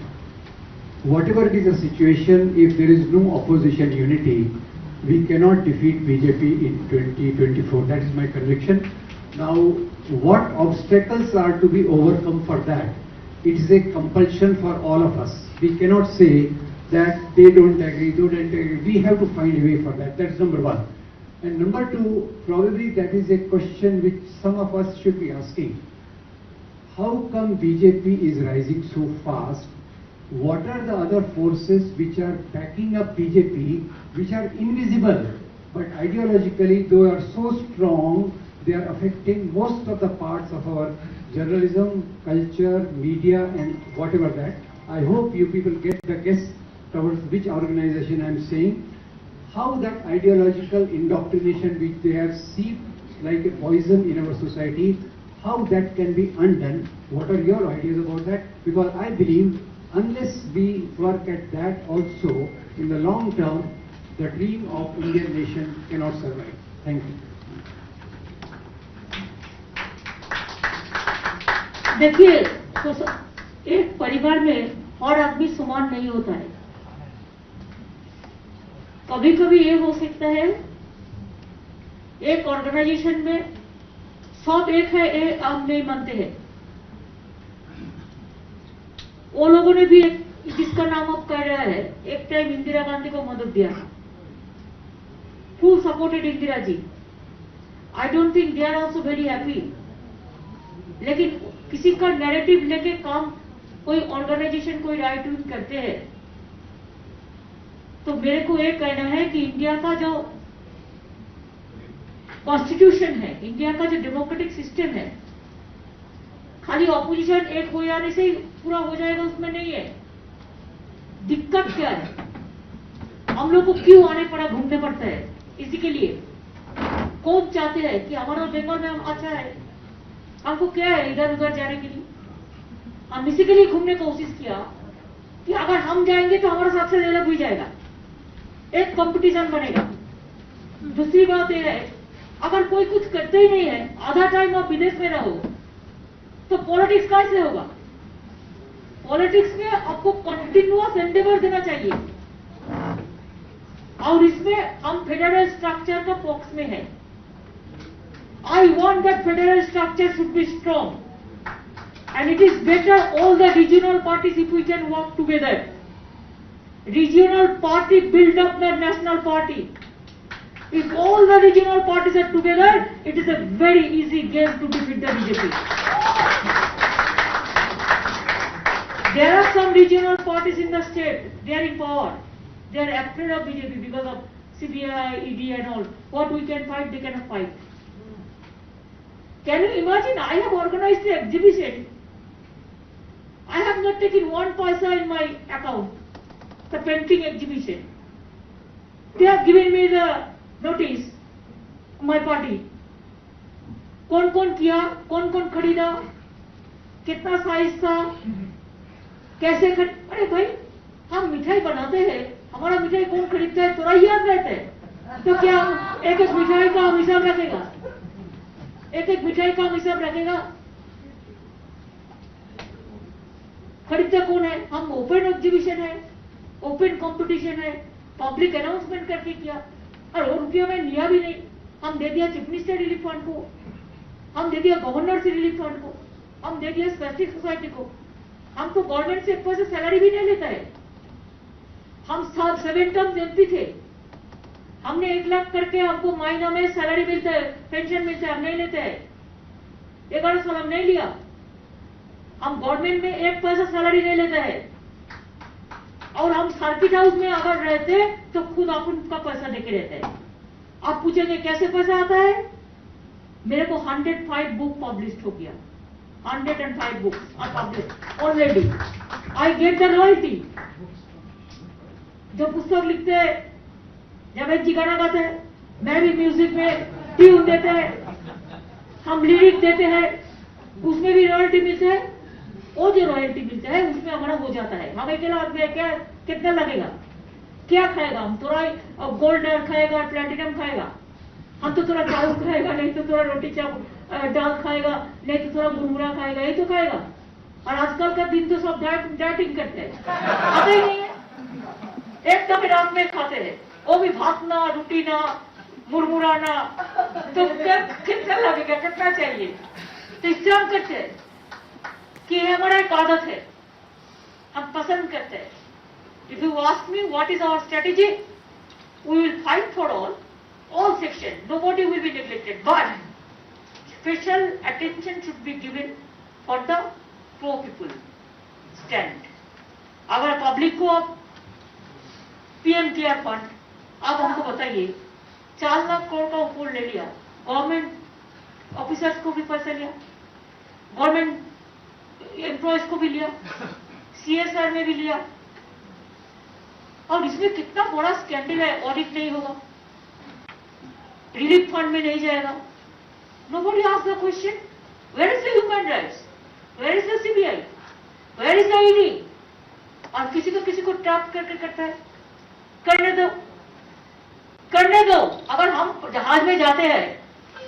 whatever is the situation, if there is no opposition unity, we cannot defeat BJP in 2024. That is my conviction. Now, what obstacles are to be overcome for that? It is a compulsion for all of us. We cannot say that they don't agree, we have to find a way for that. That's number one. And number two, probably that is a question which some of us should be asking. How come BJP is rising so fast? What are the other forces which are backing up BJP, which are invisible, but ideologically they are so strong, they are affecting most of the parts of our journalism, culture, media, and whatever that. I hope you people get the guess towards which organization I am saying. How that ideological indoctrination which they have seeped like a poison in our society, how that can be undone? What are your ideas about that? Because I believe unless we work at that also, in the long term, the dream of Indian nation cannot survive. Thank you. देखिए, तो एक परिवार में हर आदमी समान नहीं होता है। कभी कभी ये हो सकता है एक ऑर्गेनाइजेशन में सब एक है, ये हम नहीं मानते हैं। वो लोगों ने भी एक, जिसका नाम अब कह रहा है, एक टाइम इंदिरा गांधी को मदद दिया, full supported Indira ji. I don't think they are also very happy. लेकिन किसी का नैरेटिव लेके काम, कोई ऑर्गेनाइजेशन, कोई राइट विंग करते हैं, तो मेरे को ये कहना है कि इंडिया का जो कॉन्स्टिट्यूशन है, इंडिया का जो डेमोक्रेटिक सिस्टम है, खाली ऑपोजिशन एक हो जाने से ही पूरा हो जाएगा, उसमें नहीं है। दिक्कत क्या है? हम लोग को क्यों आने पड़ा, घूमने पड़ता है? इसी के लिए कौन चाहते हैं कि हमारा बंगाल में हम अच्छा है, हमको क्या है इधर उधर जाने के लिए? हम इसी के लिए घूमने की कोशिश किया कि अगर हम जाएंगे तो हमारा सक्सेस अलग भी जाएगा, एक कंपटीशन बनेगा। दूसरी बात यह है, अगर कोई कुछ करते ही नहीं है, आधा टाइम आप विदेश में रहो, तो पॉलिटिक्स कैसे होगा? पॉलिटिक्स में आपको कंटिन्यूअस एंडेवर देना चाहिए, और इसमें हम फेडरल स्ट्रक्चर का पक्ष में है। I want that federal structure should be strong, and it is better all the regional parties if we can work together. Regional party build up the national party. If all the regional parties are together, it is a very easy game to defeat the BJP. There are some regional parties in the state, they are in power. They are afraid of BJP because of CBI, ED and all. What we can fight, they cannot fight. Can you imagine? I have organized the exhibition. I have not taken one paisa in my account. The painting exhibition. They have given me the notice. My party. कौन कौन किया, कौन कौन खरीदा, कितना size था, कैसे अरे भाई, हम मिठाई बनाते हैं, हमारा मिठाई कौन खरीदता है थोड़ा याद रहता है, तो क्या एक एक मिठाई का हम हिसाब रखेगा? एक एक मिठाई का हिसाब रखेगा? खरीदता कौन है? हम ओपन एग्जीबिशन है, ओपन कंपटीशन है, पब्लिक अनाउंसमेंट करके किया, और वो रुपया में लिया भी नहीं। हम दे दिया चीफ मिनिस्टर रिलीफ फंड को, हम दे दिया गवर्नर से रिलीफ फंड को, हम दे दिया स्पेसिफिक सोसाइटी को। हम तो गवर्नमेंट से एक पैसे सैलरी भी नहीं लेता है। हम 7 टर्म एमपी थे, हमने 1 लाख करके हमको महीना में सैलरी मिलता है, पेंशन मिलता है, हम नहीं लेते हैं। 11 साल हम नहीं लिया। हम गवर्नमेंट में 1 पैसा सैलरी नहीं लेते हैं, और हम सर्किट हाउस में अगर रहते तो खुद अपन का पैसा देके रहते हैं। आप पूछेंगे कैसे पैसा आता है? मेरे को 105 बुक पब्लिश हो गया, 105 books are publish already. I get the royalty. जो पुस्तक लिखते हैं, जावेद जी गाना गाते हैं, मैं भी म्यूजिक में ट्यून देते हैं, हम लिरिक देते हैं, उसमें भी रॉयल्टी मिलते है। वो जो रॉयल्टी मिलता है उसमें हमारा हो जाता है। हमें क्या कितना लगेगा? क्या खाएगा? हम थोड़ा गोल्ड खाएगा, प्लेटिनम खाएगा, हम तो थोड़ा चावल खाएगा, नहीं तो थोड़ा रोटी दाल खाएगा, नहीं तो थोड़ा मुरमुरा खाएगा, यही तो खाएगा। और आजकल का दिन तो सब डाइटिंग करते हैं, खाते ही नहीं है। एक कप रात में खाते हैं, वो भी भात ना, रोटी ना, मुरमुरा ना, तो कितना लगेगा? कितना चाहिए? तो इससे हम करते हैं कि हमारा एक आदत है, हम पसंद करते हैं। If you ask me what is our strategy, we will fight for all sections. Nobody will be neglected, but special attention should be given for the poor people stand. अगर पब्लिक को आप पीएम केयर फंड, आप हमको बताइए, 4 लाख करोड़ का ऊपर ले लिया, गवर्नमेंट ऑफिसर्स को भी पैसा लिया, गवर्नमेंट एम्प्लॉयज को भी लिया, सीएसआर में भी लिया, और इसमें कितना बड़ा स्कैंडल है। ऑडिट नहीं होगा, रिलीफ फंड में नहीं जाएगा। Nobody asked the question, where is the human rights, where is the CBI, where is the ED? और किसी को ट्रैप करके करता है। करने दो, करने दो। अगर हम जहाज में जाते हैं,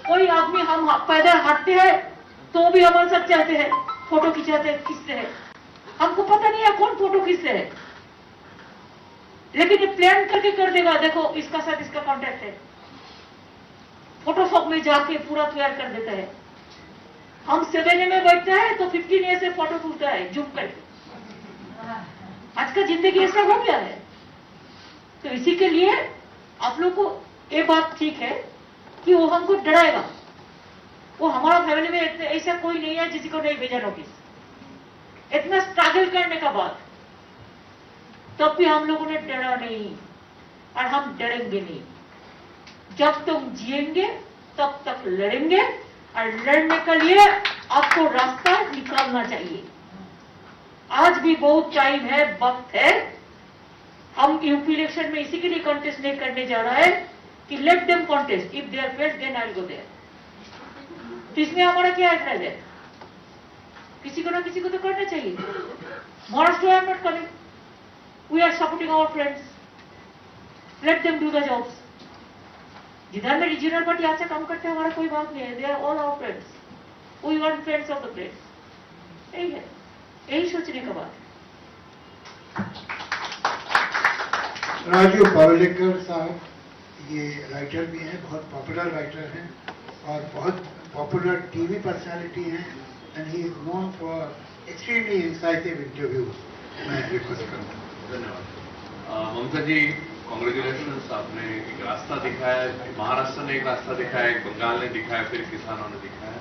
कोई आदमी हम पैदल हटते हैं तो भी हमारे साथ चलते हैं, फोटो खींचते हैं। हमको पता नहीं है कौन फोटो खींचते हैं, लेकिन ये प्लान करके कर देगा। देखो इसका साथ इसका कॉन्टेक्ट है, फोटोशॉप में जाके पूरा तैयार कर देता है। हम 7 में बैठते हैं तो 15 से फोटो टूटता है जूम करके। आज का जिंदगी ऐसा हो गया है। तो इसी के लिए आप लोग को ये बात ठीक है कि वो हमको डराएगा। वो हमारा फैमिली में ऐसा कोई नहीं है जिसी को नहीं भेजा नोटिस। इतना स्ट्रगल करने का बाद तब भी हम लोगों ने डरा नहीं, और हम डरेंगे नहीं। जब तुम जिएंगे तब तक लड़ेंगे, और लड़ने के लिए आपको रास्ता निकालना चाहिए। आज भी बहुत टाइम है, वक्त है। हम यूपी इलेक्शन में इसी के लिए कॉन्टेस्ट नहीं करने जा रहा है कि let them contest, if they are failed then I will go there. तो इसमें हमारा क्या ऐतराज है? किसी को ना किसी को तो करना चाहिए। Maharashtra I am not coming, we are supporting our friends, let them do the jobs. जिधर में रीजनल पार्टी अच्छा काम करते हैं, हमारा कोई बात नहीं है, they are all our friends, we want friends of the place. यही है, यही सोचने का बात है। राजू पावलेकर साहब ये राइटर भी हैं, बहुत पॉपुलर राइटर हैं और बहुत पॉपुलर टीवी पर्सनालिटी हैं, and he is known for extremely insightive interviews. मैं रिक्वेस्ट करता हूँ। धन्यवाद। ममता जी, कॉन्ग्रेचुलेशंस, आपने एक रास्ता दिखाया, महाराष्ट्र ने एक रास्ता दिखाया, एक बंगाल ने दिखाया, फिर किसानों ने दिखाया।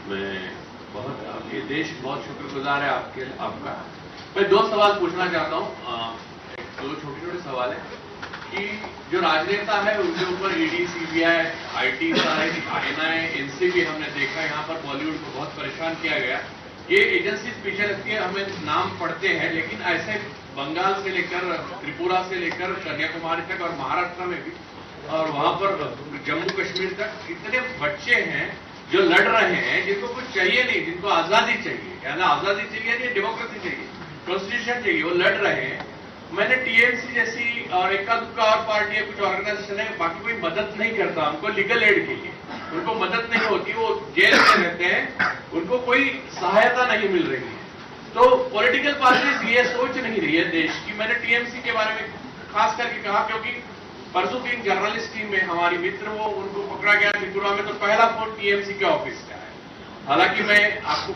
मैं बहुत, आपके देश बहुत शुक्रगुजार है आपका। मैं 2 सवाल पूछना चाहता हूँ, 2 छोटे सवाल है कि जो राजनेता है उनके ऊपर ED, CBI, IT, NI, NCB हमने देखा, यहाँ पर बॉलीवुड को बहुत परेशान किया गया। ये एजेंसीज पीछे लगती है, हमें नाम पढ़ते हैं, लेकिन ऐसे बंगाल से लेकर त्रिपुरा से लेकर कन्याकुमारी तक और महाराष्ट्र में भी, और वहां पर जम्मू कश्मीर तक इतने बच्चे हैं जो लड़ रहे हैं, जिनको कुछ चाहिए नहीं, जिनको आजादी चाहिए, यानी आजादी चाहिए नहीं, डेमोक्रेसी चाहिए, कॉन्स्टिट्यूशन चाहिए, वो लड़ रहे हैं। मैंने टीएमसी जैसी और इक्का दुक्का और पार्टी है, कुछ ऑर्गेनाइजेशन है, बाकी कोई मदद नहीं करता हमको लीगल एड के लिए। उनको मदद नहीं होती, वो जेल में रहते हैं, उनको कोई सहायता नहीं मिल रही है। तो पॉलिटिकल पार्टीज ये सोच नहीं रही है देश की। मैंने टीएमसी के बारे में खास करके कहा क्योंकि परसों की जर्नलिस्ट टीम में हमारी मित्र वो उनको पकड़ा गया त्रिपुरा में, तो पहला फोन टीएमसी के ऑफिस का है। हालांकि मैं आपको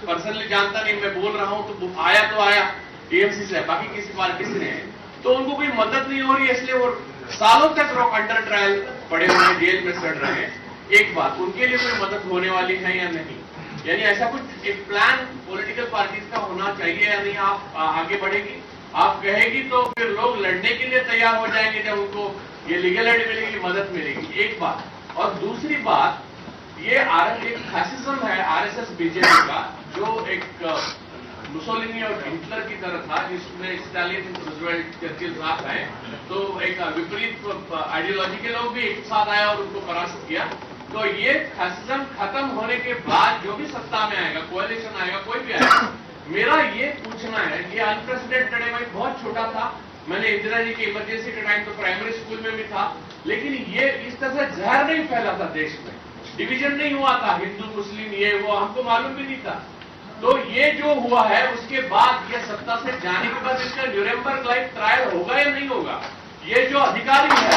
पर्सनली जानता नहीं, मैं बोल रहा हूं तो आया टीएमसी से, बाकी किसी पार्टी से नहीं। तो उनको कोई मदद नहीं हो रही है, इसलिए वो सालों तक अंडर ट्रायल पड़े हुए हैं, जेल में सड़ रहे हैं। एक बात, उनके लिए कोई मदद होने वाली है या नहीं, यानी ऐसा कुछ एक प्लान पॉलिटिकल पार्टीज का होना चाहिए या नहीं। आप आगे बढ़ेगी, आप कहेगी तो फिर लोग लड़ने के लिए तैयार हो जाएंगे जब उनको ये लीगल एड मिलेगी, मदद मिलेगी, एक बात। और दूसरी बात, ये एक फैसिज्म है आरएसएस बीजेपी का, जो एक मुसोलिनी और हिटलर की तरह था, जिसमें स्टालिन, रूजवेल्ट, चर्चिल साथ आए, तो एक विपरीत आइडियोलॉजी के लोग भी एक साथ आए और उनको परास्त किया। तो ये फैसिज्म खत्म होने के बाद जो भी सत्ता में आएगा, कोalition आएगा, कोई भी आएगा, मेरा ये पूछना है, ये अनप्रेसिडेंटेड है। मैं बहुत छोटा था, मैंने इंदिरा जी के इमरजेंसी के टाइम तो प्राइमरी स्कूल में भी था, लेकिन ये इस तरह से जहर नहीं फैला था देश में, डिवीजन नहीं हुआ था हिंदू मुस्लिम, ये वो हमको मालूम भी नहीं था। तो ये जो हुआ है उसके बाद ये सत्ता से जाने के बाद इसका न्यूरेमबर्ग लाइक ट्रायल होगा या नहीं होगा? ये जो अधिकारी है,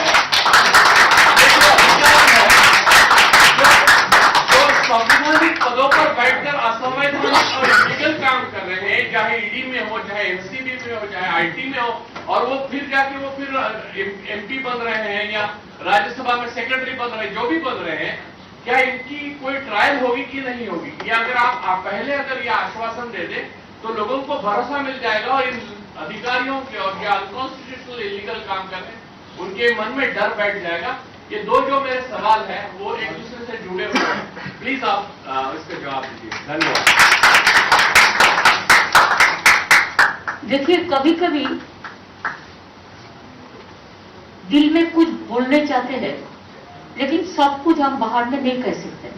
जो संवैधानिक पदों पर बैठकर असंवैधानिक और इलीगल काम कर रहे हैं, चाहे ईडी में हो, चाहे एनसीबी में हो, चाहे आईटी में हो, और वो फिर जाके वो फिर एमपी बन रहे हैं या राज्यसभा में सेक्रेटरी बन रहे हैं, जो भी बन रहे हैं, क्या इनकी कोई ट्रायल होगी कि नहीं होगी? या अगर आप पहले अगर ये आश्वासन दे दें तो लोगों को भरोसा मिल जाएगा और इन अधिकारियों के और क्या अनकॉन्स्टिट्यूशनल इलीगल काम कर रहे हैं उनके मन में डर बैठ जाएगा। ये दो जो मेरे सवाल है वो एक दूसरे से जुड़े हुए हैं, प्लीज आप इसका जवाब दीजिए। धन्यवाद। देखिए, कभी कभी दिल में कुछ बोलने चाहते हैं, लेकिन सब कुछ हम बाहर में नहीं कह सकते,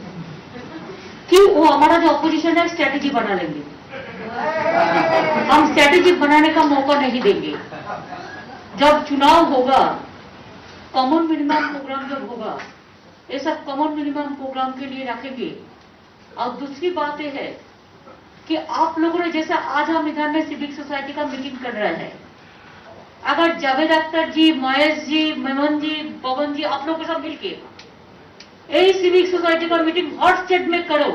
कि वो हमारा जो ऑपोजिशन है स्ट्रेटेजी बना लेंगे, हम स्ट्रेटेजी बनाने का मौका नहीं देंगे। जब चुनाव होगा, कॉमन मिनिमम प्रोग्राम जब होगा, ये सब कॉमन मिनिमम प्रोग्राम के लिए रखेंगे। और दूसरी बात यह है कि आप लोगों ने, जैसा आज हम इधर में सिविक सोसाइटी का मीटिंग कर रहे हैं, अगर जावेद अख्तर जी, महेश जी, मेमन जी, पवन जी, आप लोग के साथ मिलके यही सिविक सोसाइटी का मीटिंग हर स्टेट में करो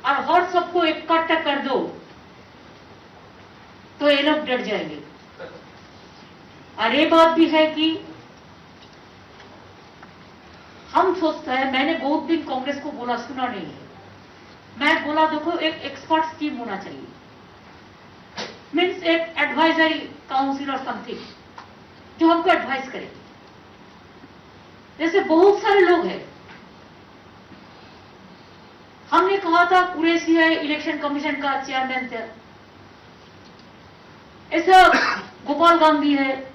और हर सबको इकट्ठा कर दो, तो ये लोग डर जाएंगे। और ये बात भी है कि हम सोचते हैं, मैंने बहुत दिन कांग्रेस को बोला, सुना नहीं है, मैं बोला देखो एक एक्सपर्ट टीम होना चाहिए, मीन्स एक एडवाइजरी काउंसिल और समथिंग जो हमको एडवाइस करे। जैसे बहुत सारे लोग हैं, हमने कहा था कुरैशी है इलेक्शन कमीशन का चेयरमैन थे, ऐसा गोपाल गांधी है,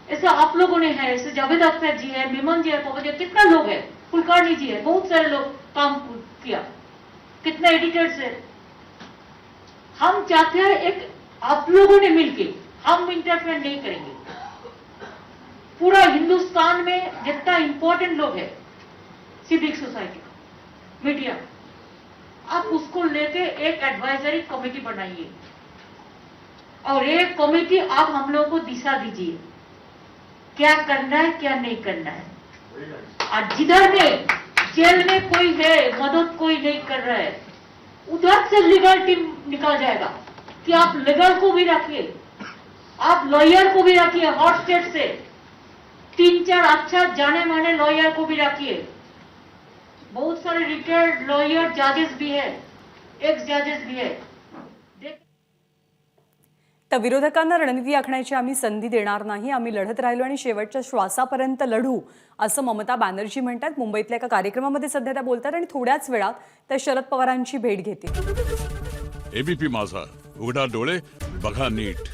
ऐसा आप लोगों ने है, ऐसे जावेद अख्तर जी है, मेमन जी है, पवन जी, कितना लोग है, कुलकर्णी जी है, बहुत सारे लोग काम किया, कितना एडिटर्स है। हम चाहते हैं एक आप लोगों ने मिलके, हम इंटरफेयर नहीं करेंगे, पूरा हिंदुस्तान में जितना इंपॉर्टेंट लोग है सिविक सोसाइटी का, मीडिया, आप उसको लेके एक एडवाइजरी कमेटी बनाइए और एक कमेटी आप हम लोगों को दिशा दीजिए, क्या करना है क्या नहीं करना है। और जिधर में जेल में कोई है, मदद कोई नहीं कर रहा है, उधर से लीगल टीम निकल जाएगा कि आप लीगल को भी रखिए, आप लॉयर को भी रखिए, हॉट स्टेट से 3-4 अच्छा जाने माने लॉयर को भी रखिए। बहुत सारे रिटायर्ड लॉयर जजेस भी है, एक्स जजेस भी है। तर विरोधकांना रणनीती आखण्याची आम्ही संधी देणार नाही, आम्ही लढत राहिलो आणि शेवटच्या श्वासापर्यंत लढू, असं ममता बॅनर्जी म्हणतात। मुंबईतल्या एका कार्यक्रमामध्ये सध्या त्या बोलतात आणि थोड्याच वेळात त्या शरद पवारांची भेट घेतील। एबीपी माझा, उघडा डोळे बघा नीट।